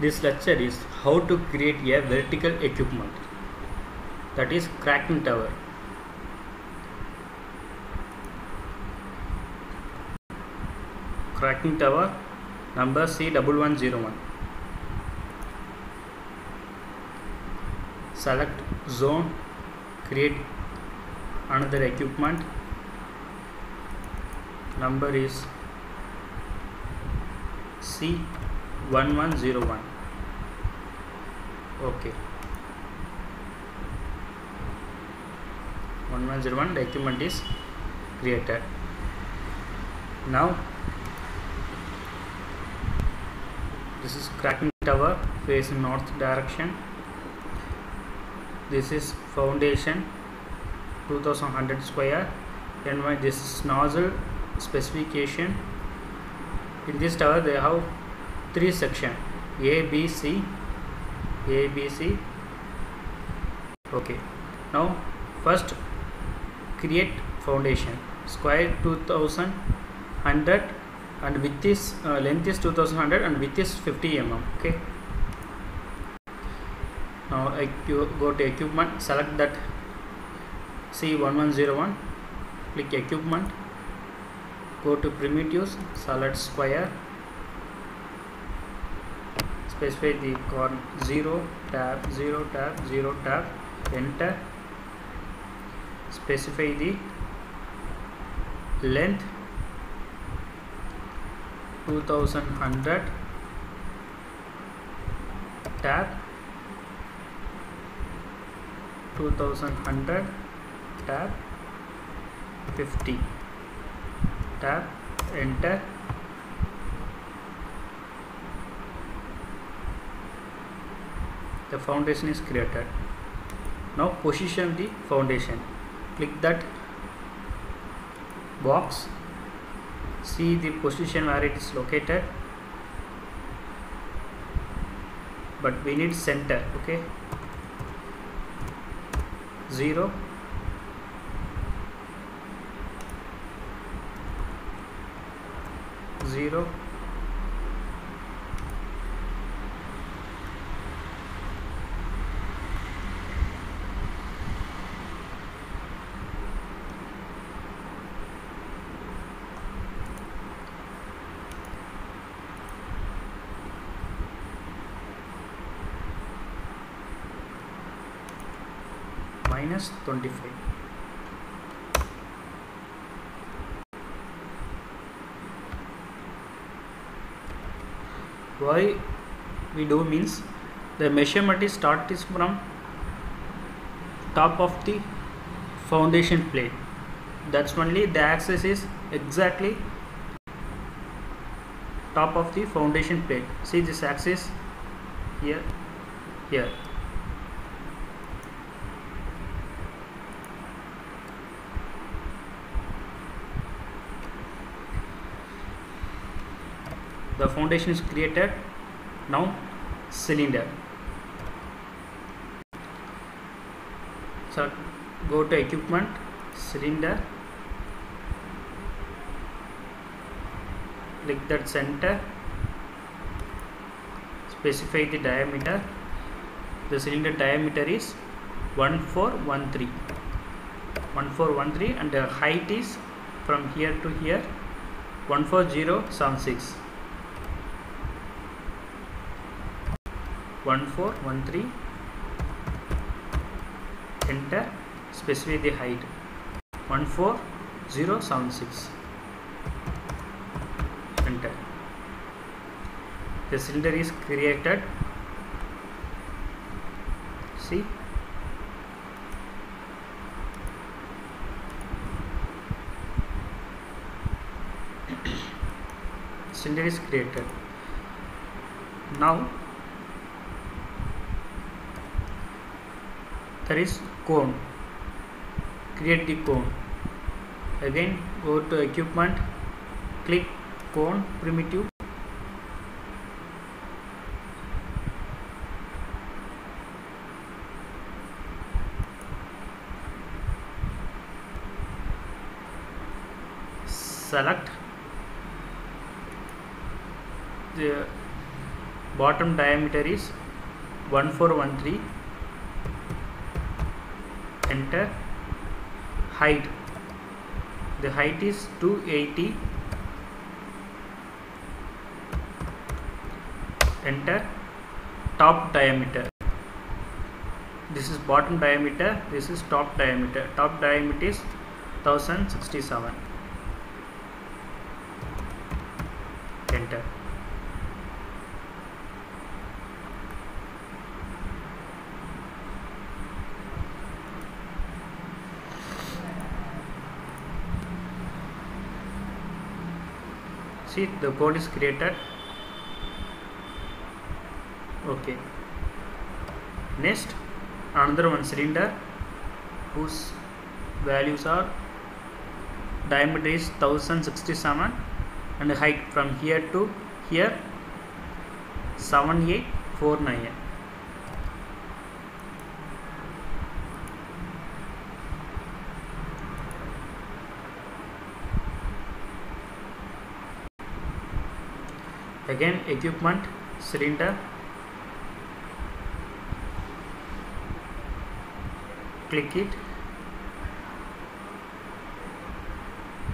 This lecture is how to create a vertical equipment, that is cracking tower. Cracking tower number C1101. Select zone, create another equipment. Number is C1101. Okay, 1101, the equipment is created. Now this is cracking tower facing north direction. This is foundation 2100 square. And this is nozzle specification. In this tower they have three sections, A, B, C. Okay, now first create foundation. Square 2100 and width is length is 2100 and width is 50 mm. Okay, now I go to equipment, select that C1101, click equipment, go to primitives, select square, specify the corner 0 tab 0 tab 0 tab, enter, specify the length 2100 tab 2100 tab 50 tab, enter. The foundation is created. Now position the foundation, click that box, see the position where it is located, but we need center. Okay, 0 0 -25. Why we do means the measurement is from top of the foundation plate. That's only the axis is exactly top of the foundation plate. See this axis here. The foundation is created. Now cylinder, so go to equipment, cylinder, click that center, specify the diameter. The cylinder diameter is 1413 and the height is from here to here 14076. 1413, enter, specify the height 14076, enter. The cylinder is created. See, cylinder is created. Now there is cone, create the cone. Again go to equipment, click cone primitive, select the bottom diameter is 1413, enter. Height, the height is 280, enter. Top diameter, this is bottom diameter, this is top diameter. Top diameter is 1067, enter. See, the code is created. Okay. Next, another one cylinder whose values are diameter is 1067 and height from here to here 7849. Again, equipment, cylinder, click it,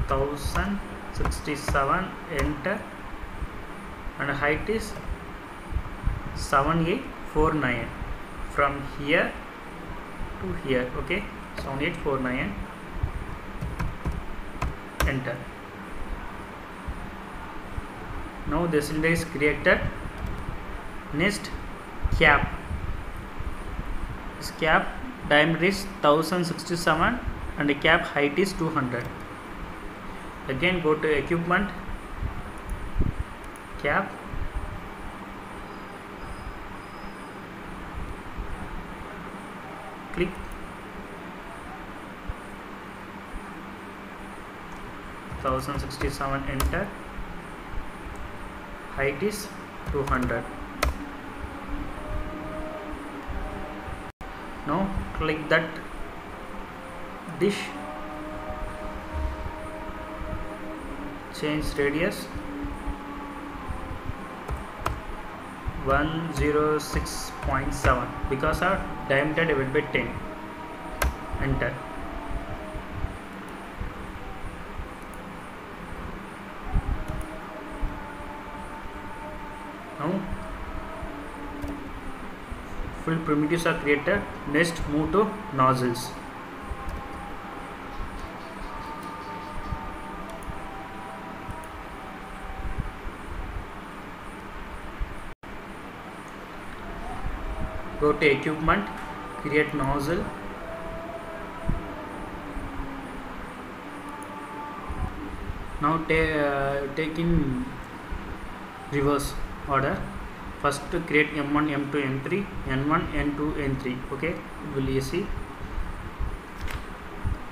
1067, enter, and height is 7849 from here to here. Okay, 7849, enter. Now the cylinder is created. Next, cap. This cap diameter is 1067 and the cap height is 200. Again, go to equipment, cap, click, 1067, enter. Height is 200. Now click that dish, change radius 106.7 because our diameter divided by 10, enter. Now full primitives are created. Next, move to nozzles. Go to equipment, create nozzle. Now take in reverse order. First create M1, M2, M3, N1, N2, N3. Okay, will you see?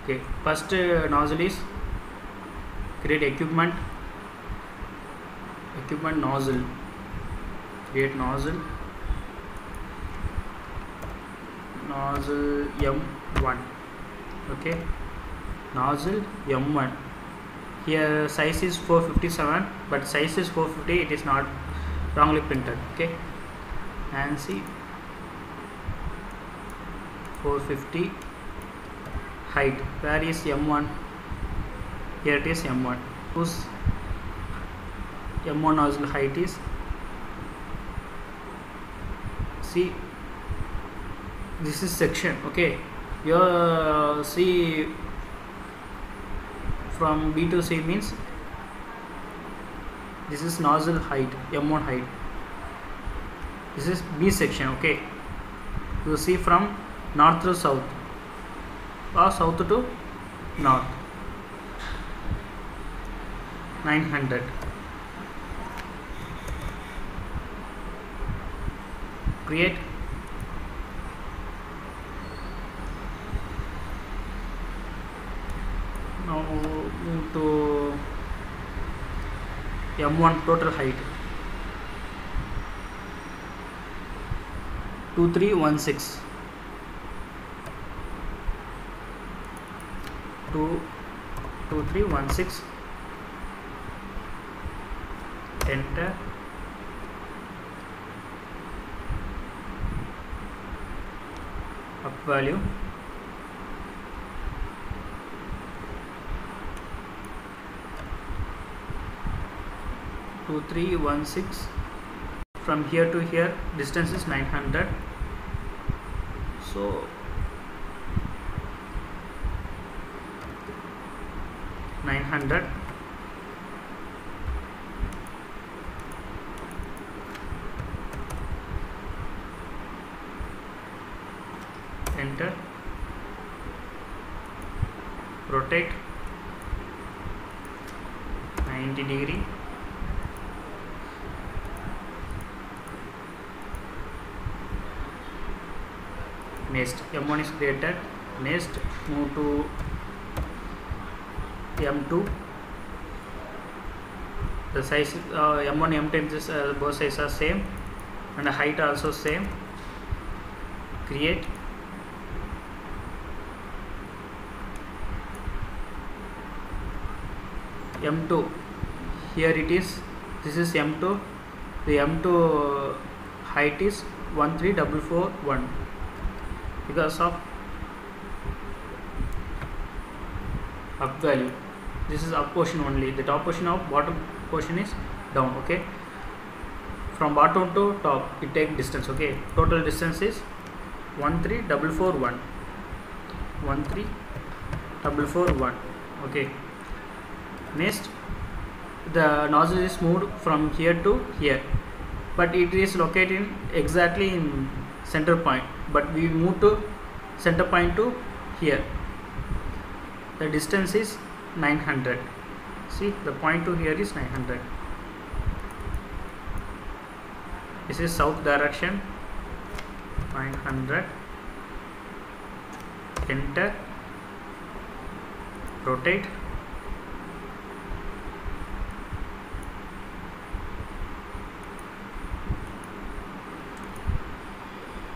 Okay, first nozzle is create equipment, nozzle, create nozzle M1. Okay, nozzle M1. Here size is 457, but size is 450. It is not wrongly printed. Okay, and see 450 height. Where is M1? Here it is M1. Whose M1 nozzle height is, see, this is section. Okay, you see from B to C means this is nozzle height, M1 height. This is B section. Okay, you see from north to south or south to north, 900. Create. Now move to M1 total height 2316. 2316, enter. up value, two, 3, 1, 6. From here to here distance is 900. So 900. Enter. Rotate 90 degree. Next M1 is created. Next move to M2. The size M1 M10 both sizes are same and the height also same. Create. M2, here it is, this is M2, the M2 height is 13441 because of up value. This is up portion only, the top portion of bottom portion is down. Okay, from bottom to top it take distance. Okay, total distance is 13441. 13441. Okay, next the nozzle is moved from here to here, but it is located exactly in center point, but we move to center point to here. The distance is 900. See, the point to here is 900. This is south direction. 900. Enter. Rotate.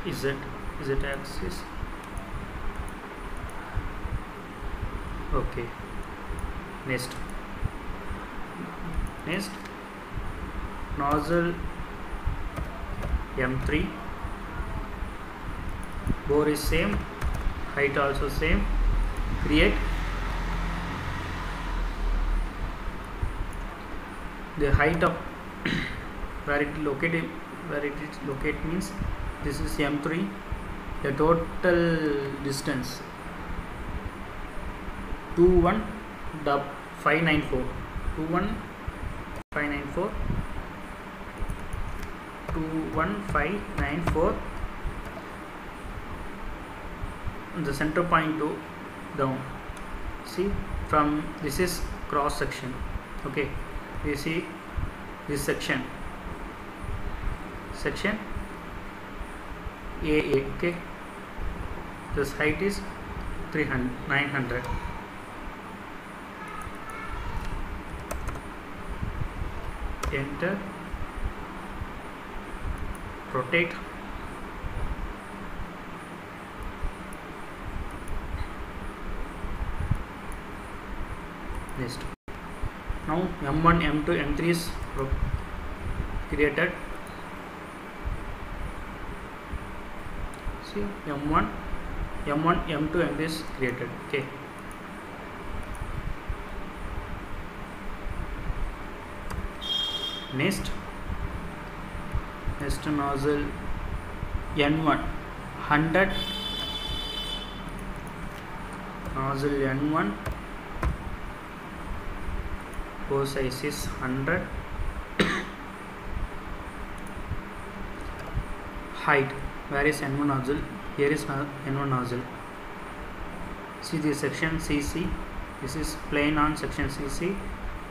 Z axis. Okay, next nozzle M3, bore is same, height also same. Create. The height of where it is located means this is M3. The total distance 21594. 21594. 21594. The center point to down. See, from this is cross section. Okay, you see this section AA. Okay, this height is 900. Enter. Rotate. Next, now M1, M2, M3 is created. See, M1, M2, M3 is created. Okay, next nozzle N1 100. Nozzle N1, bore size is 100. Height, where is N1 nozzle? Here is N1 nozzle. See this section CC. This is plain on section CC.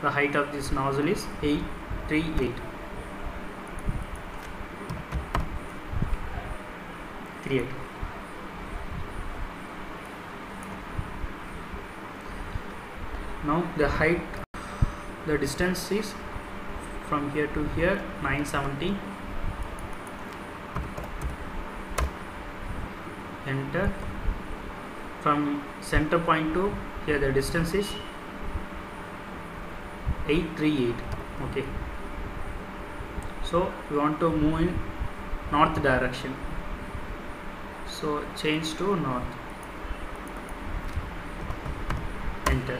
The height of this nozzle is 838. Create. Now the height, the distance is from here to here 970. Enter. From center point to here the distance is 838. Okay, so we want to move in north direction. So change to north, enter.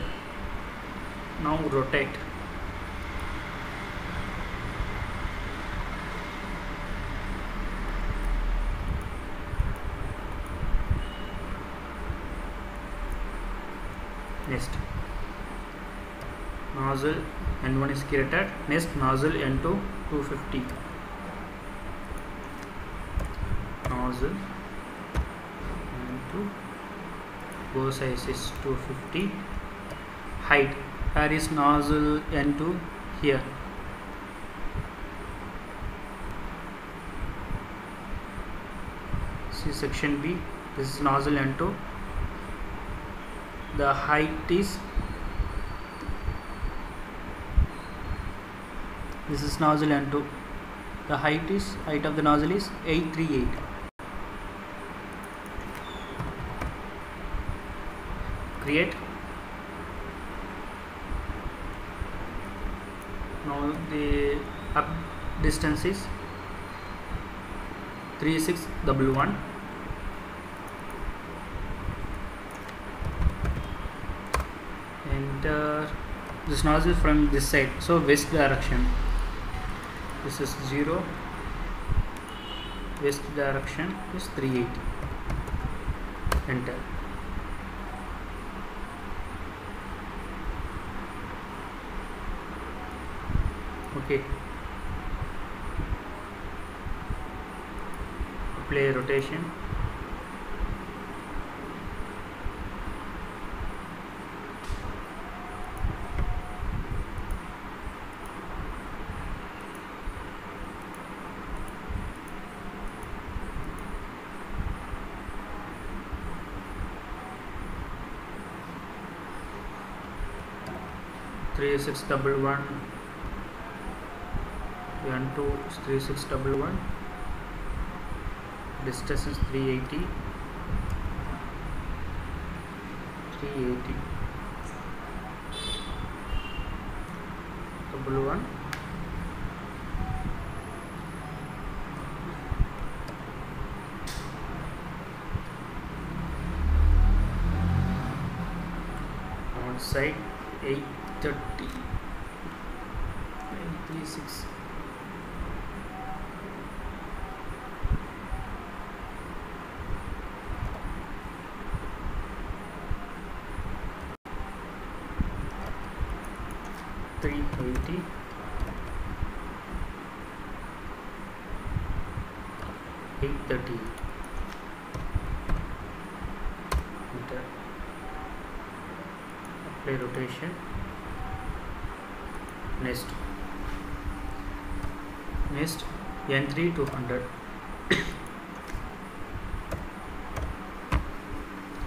Now rotate. Next nozzle N1 is created. Next nozzle N2 250. Nozzle N2, bow size is 250. Height, where is nozzle N2? Here. See section B, this is nozzle N2. The height is, this is nozzle N2. The height of the nozzle is 838. Create. Now the up distance is 3611. Enter this nozzle from this side, so west direction. This is 0, west direction is 38. Enter. Okay. Apply rotation. Three 611. N2 is 3611. Distance is 380. 380. 11. Outside 830. 936. $380. $830. Enter. Apply rotation. Next N3 200.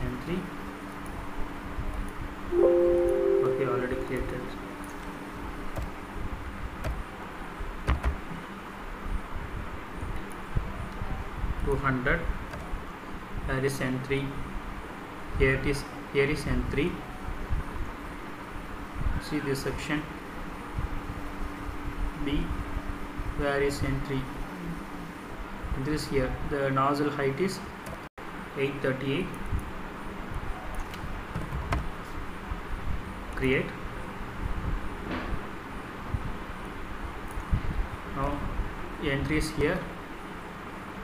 N3. Okay, already created. $200. Here is N3. Here is N3. See this section B. Where is N3? This here. The nozzle height is 838. Create. Now N3 is here.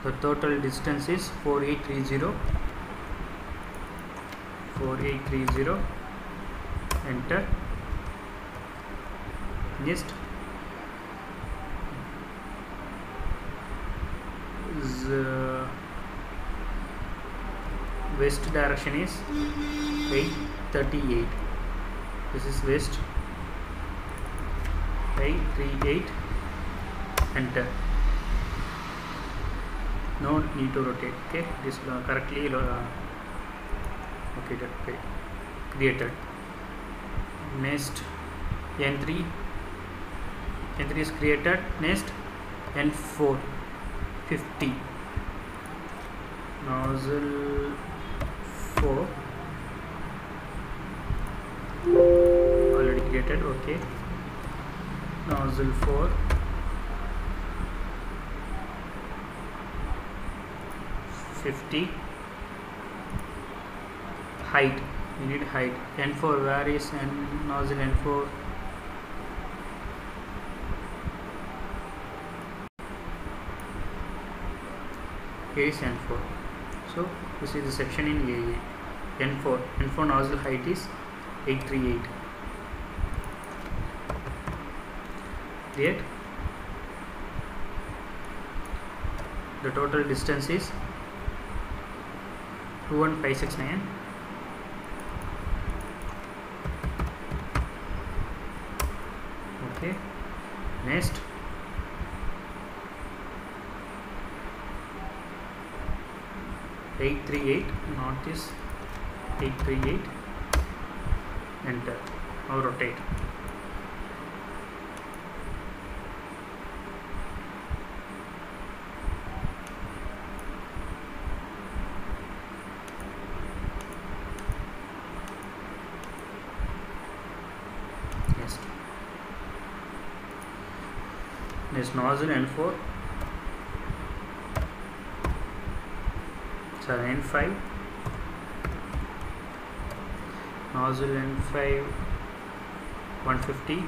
The total distance is 4830. 4830. Enter. Next west direction is 838. This is west. 838. Enter. No need to rotate. Okay, this correctly okay, created. Next N3 is created. Next N4 50. Nozzle 4 already created. Okay, nozzle 4 50. height. We need height. N4, where is nozzle N4? Here is N4. So this is the section in AA. N4 nozzle height is 838. Yet the total distance is 21569. Okay, next (838), not this, 838, enter. Now rotate. Next nozzle N4, sorry, N5, nozzle N5 150,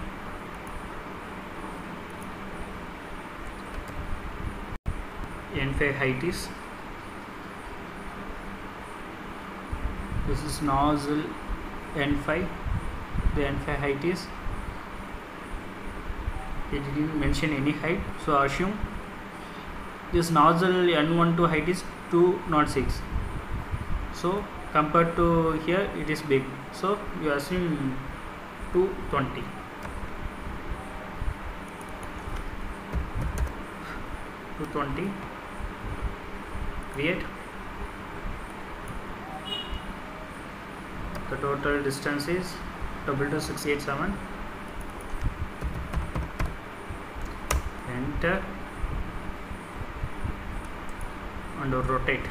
N5 height is, this is nozzle N5, the N5 height is, it didn't mention any height, so assume this nozzle N12 height is 206. So compared to here it is big, so you assume 220. Create. The total distance is 22687. Enter and rotate.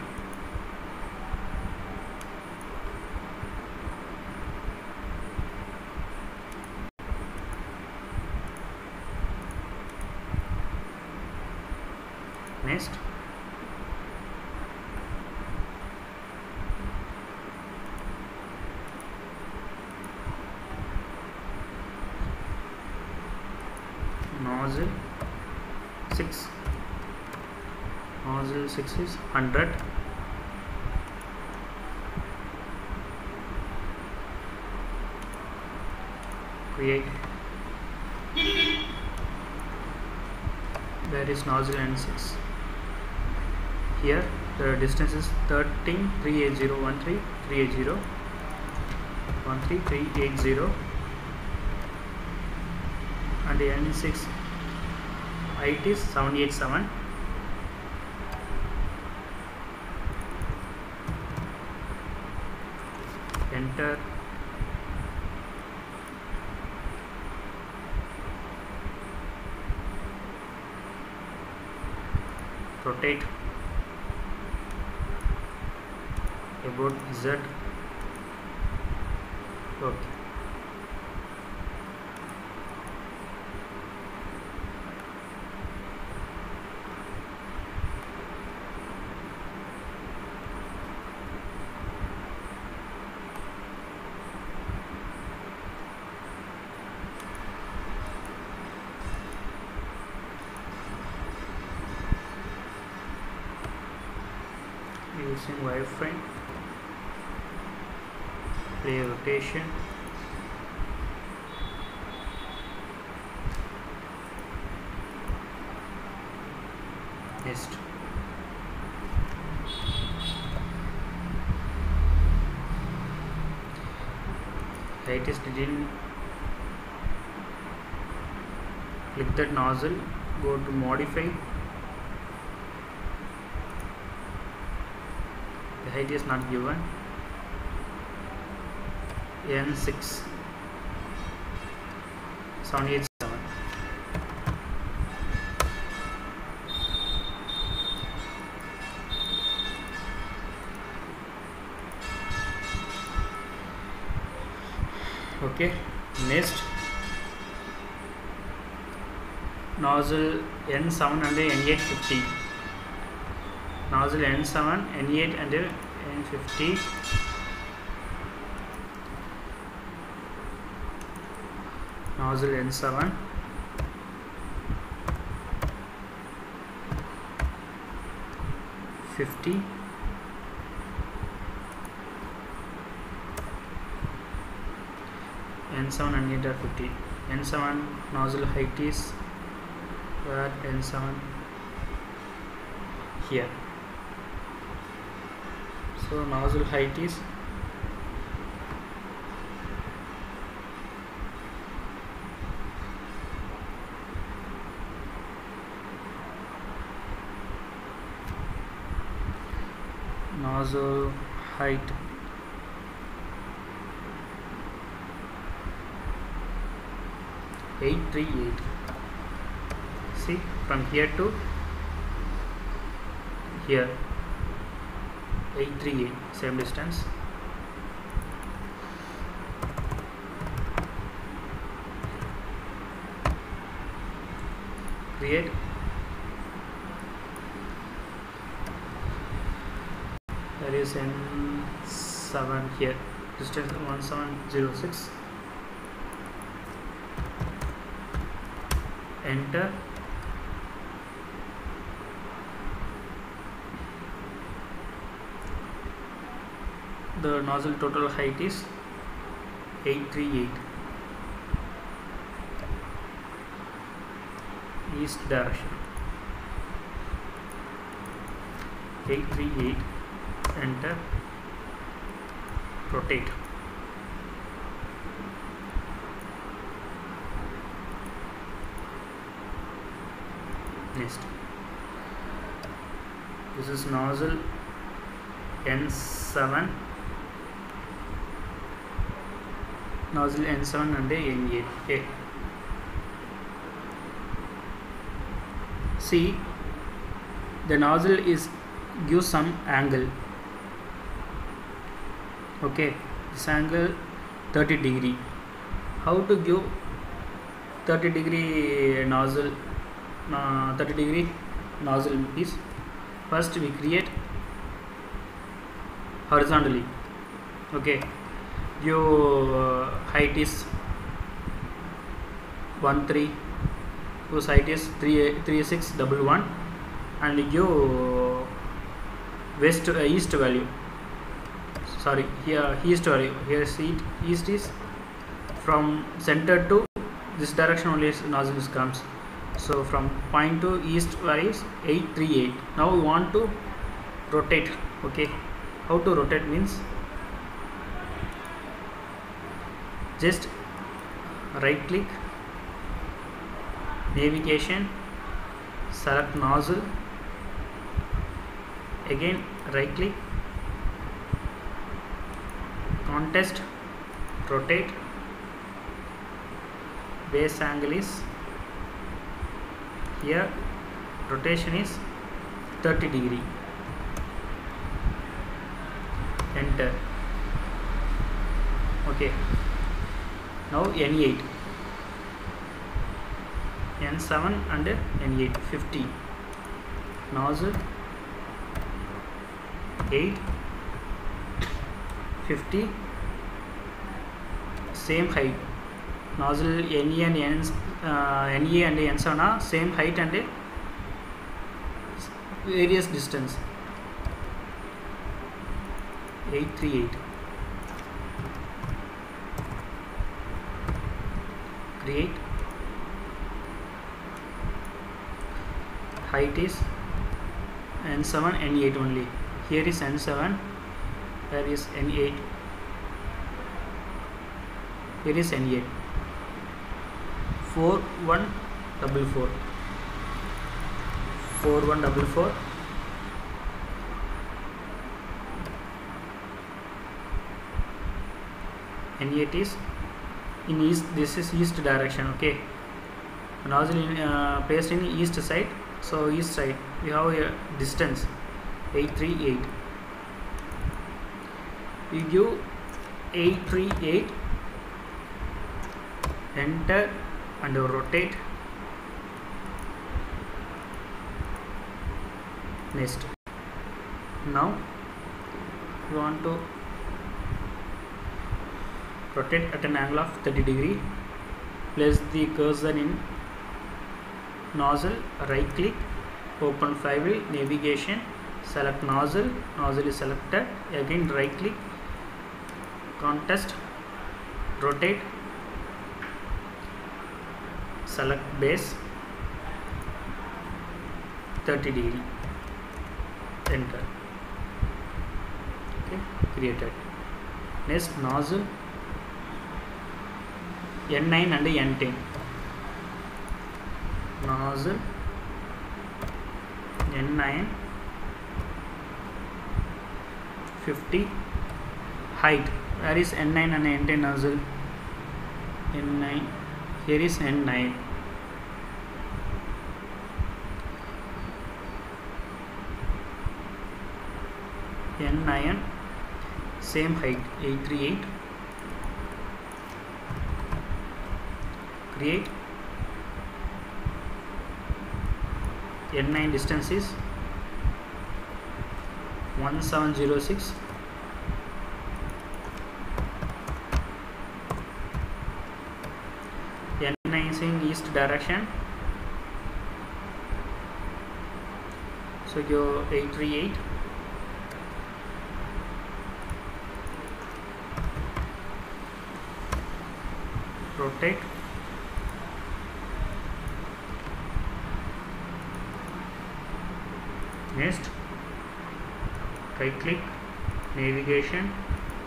Next nozzle 6, nozzle 6 is 100, create. There is nozzle N6. Here the distance is 13 380 380 and the N6 height is 787. Enter. Rotate about Z. Okay. Using wireframe, play rotation, next height is didn't click that nozzle, go to modify. The height is not given. N6 787. Okay, next nozzle N7 and N850. Nozzle N7, N8 and N50. nozzle N7, (50), N7 and N8 are 50. N7 nozzle height is where N7 here. So nozzle height is nozzle height (838). See, from here to here 838, same distance. Create there is N7 here, distance 1706. Enter. The nozzle total height is 838. East direction 838. Enter. Rotate. Next, this is nozzle N7, nozzle N7 and N8. Okay. See, the nozzle is gives some angle. Okay, this angle 30 degree. How to give 30 degree nozzle? 30 degree nozzle is, first we create horizontally. Okay, your height is 13, whose height is 3611, and your east value, sorry, here east value, here east is from center to this direction only nozzle comes. So from point to east value is 838. Now we want to rotate. Okay, how to rotate means, just right click, navigation, select nozzle, again right click, contest, rotate, base angle is here, rotation is 30 degree. Enter. Okay, now N8, N7 and N8, 50, nozzle 8, 50, same height, nozzle NE and NE and N7 are same height and various distance. 838. Create. Height is N7, N8 only. Here is N7. There is N8. Here is N8. 4144. 4144. N8 is in east. This is east direction. Okay, nozzle placed in east side. So east side we have a distance 838. We give 838. Enter and rotate. Next, now we want to rotate at an angle of 30 degree. place the cursor in nozzle, right click, open flywheel, navigation, select nozzle, nozzle is selected, again right click, contest, rotate, select base 30 degree, enter. Okay, created. Next, nozzle N9 and N10. Nozzle N9 50 height. Where is N9 and N10 nozzle? N9, here is N9. N9 same height 838. Create. N9 distance is 1706. N9 is in east direction, so go 838. Rotate, next right click, navigation,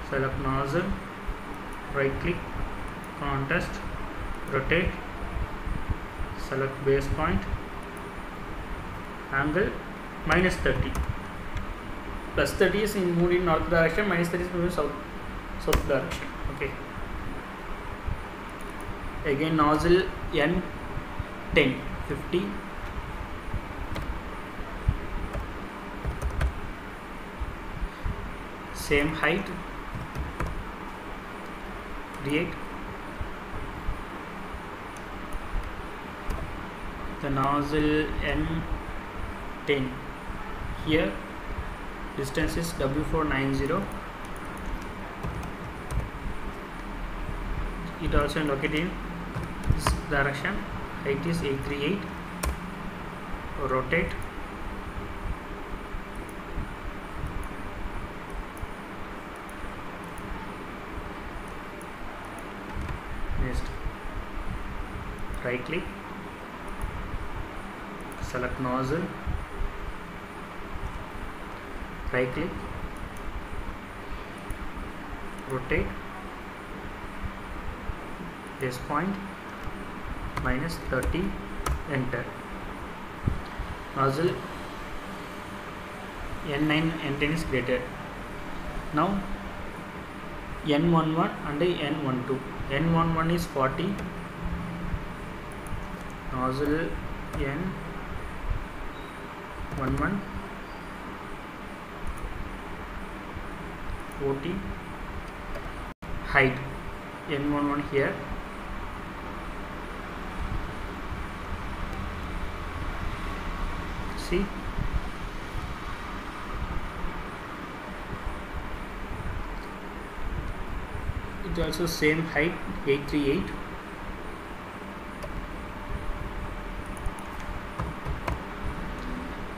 select nozzle, right click, contest, rotate, select base point, angle -30, +30 is in moved in north direction, -30 is moved in south direction. Okay, again nozzle N10 50, same height, create. The nozzle N10 here, distance is W490. It also located in this direction, height is 838. Rotate, next right click, select nozzle, right click, rotate, base point -30, enter. Nozzle N9 N10 is created. Now N11 and N12. N11 is 40, nozzle N11 40, height N11 here, see, it also same height 838.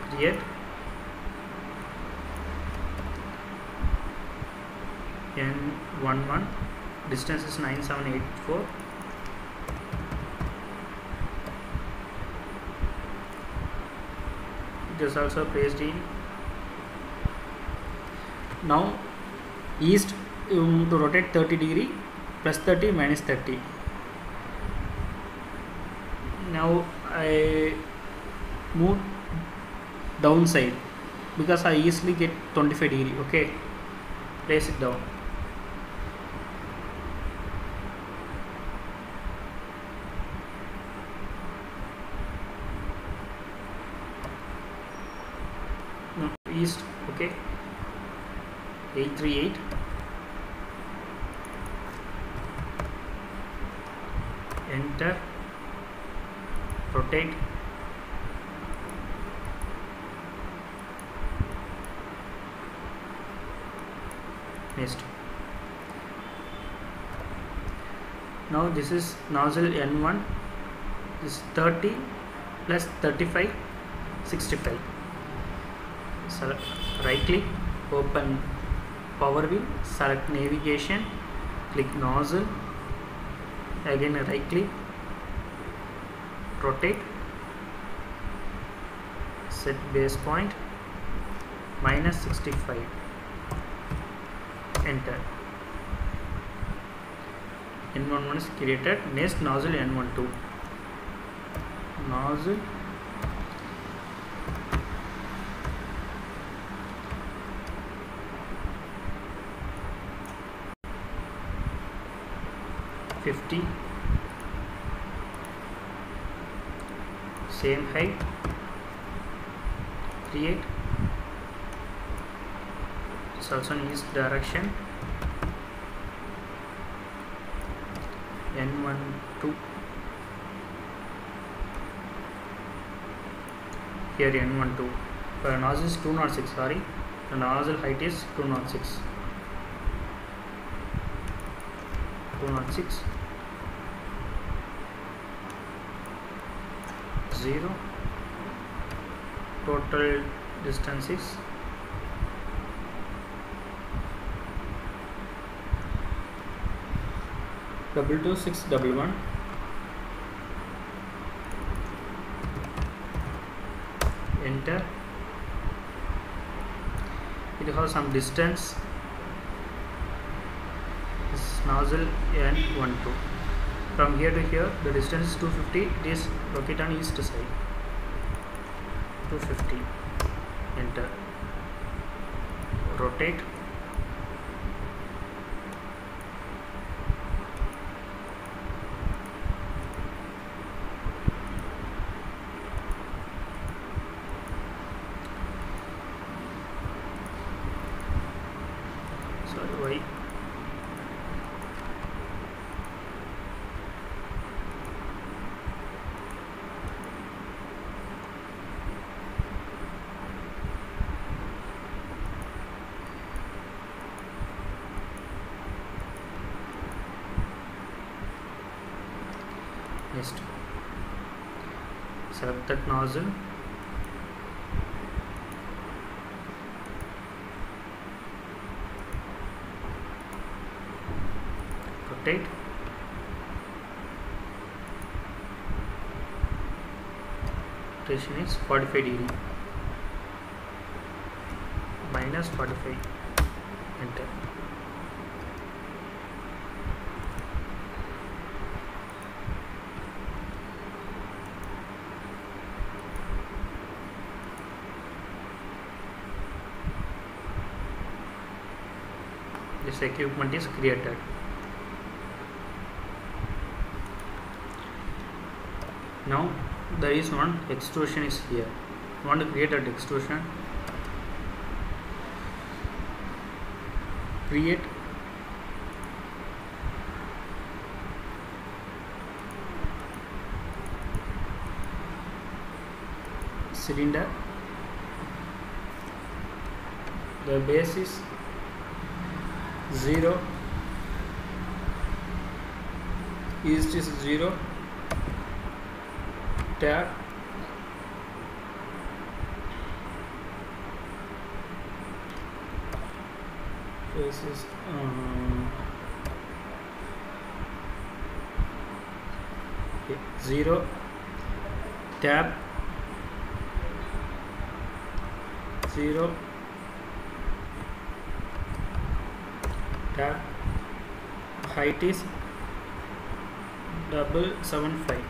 Create. N11 distance is 9784. It is also placed in. Now east, to rotate 30 degree, +30 -30. Now I move downside because I easily get 25 degree. Okay, place it down. No, east. Okay, 838. Enter, rotate, next Now this is nozzle N1, this 30 plus 35, 65. Select, right click, open power wheel, select navigation, click nozzle, again right click, rotate, set base point, minus 65, enter. N11 is created. Next nozzle N12, nozzle $50, same height, create, it's also in east direction, N12, here N12, nozzle is 206, sorry, the nozzle height is 206, 0, total distance is 22611, enter. It has some distance, this nozzle N12, from here to here the distance is 250, it is located on east side, 250, enter, rotate, sorry why, next select that nozzle, rotate, rotation is 45 degree, minus 45, enter. This equipment is created. Now there is one extrusion is here. You want to create an extrusion, create cylinder, the base is 0, east is 0, tab, face is 0, tab, 0, tab, height is 775,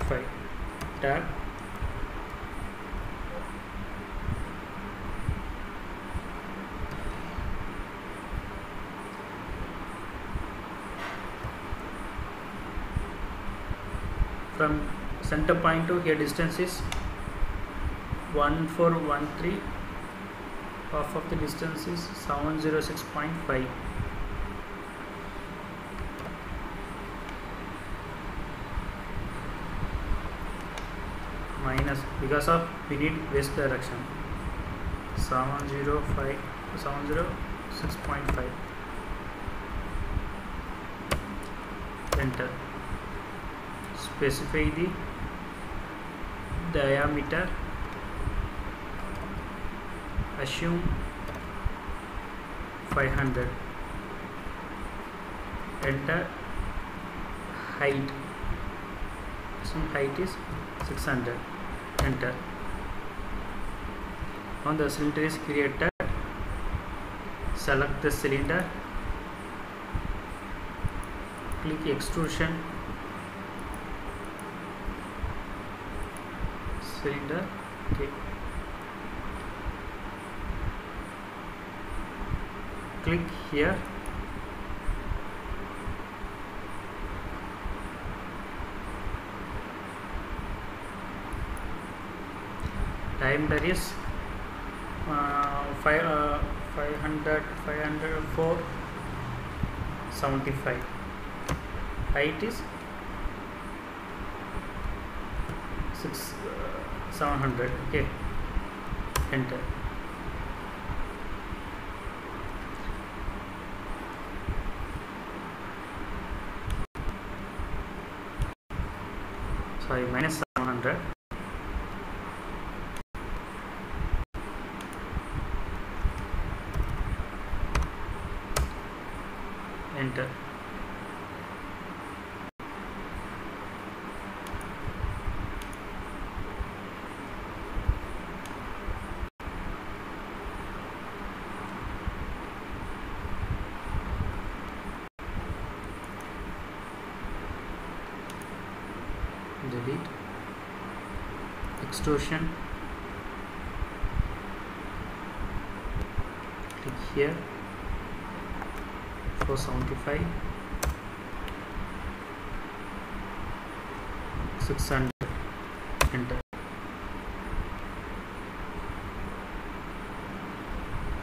5, tab, from center point to here distance is 1413, half of the distance is 706.5, minus, because of we need west direction, 706.5, enter. Specify the diameter, assume 500, enter. Height, assume height is 600, enter. Now the cylinder is created. Select the cylinder, click extrusion, cylinder, okay. Click here, diameter is 500, 475. Height is 700. Okay, enter. Sorry, minus 700. Enter. Delete. Extrusion. Click here. 475, 600, enter.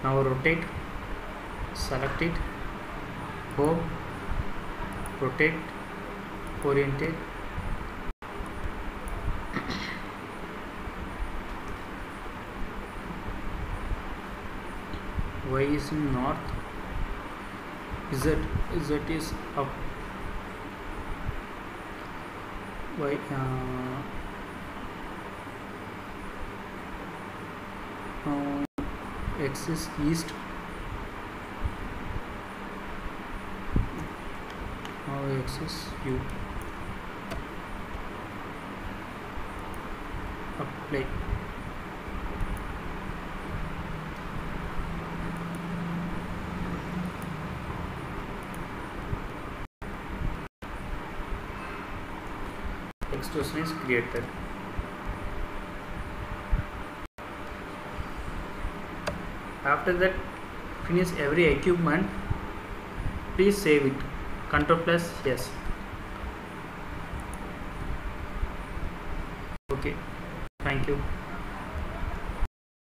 Now rotate, select it, home, rotate, orientate, Y is in north, Z is up, Y X is east, now X is U. Apply. Extrusion is created. After that, finish every equipment. Please save it. Ctrl+ yes. Okay. Thank you.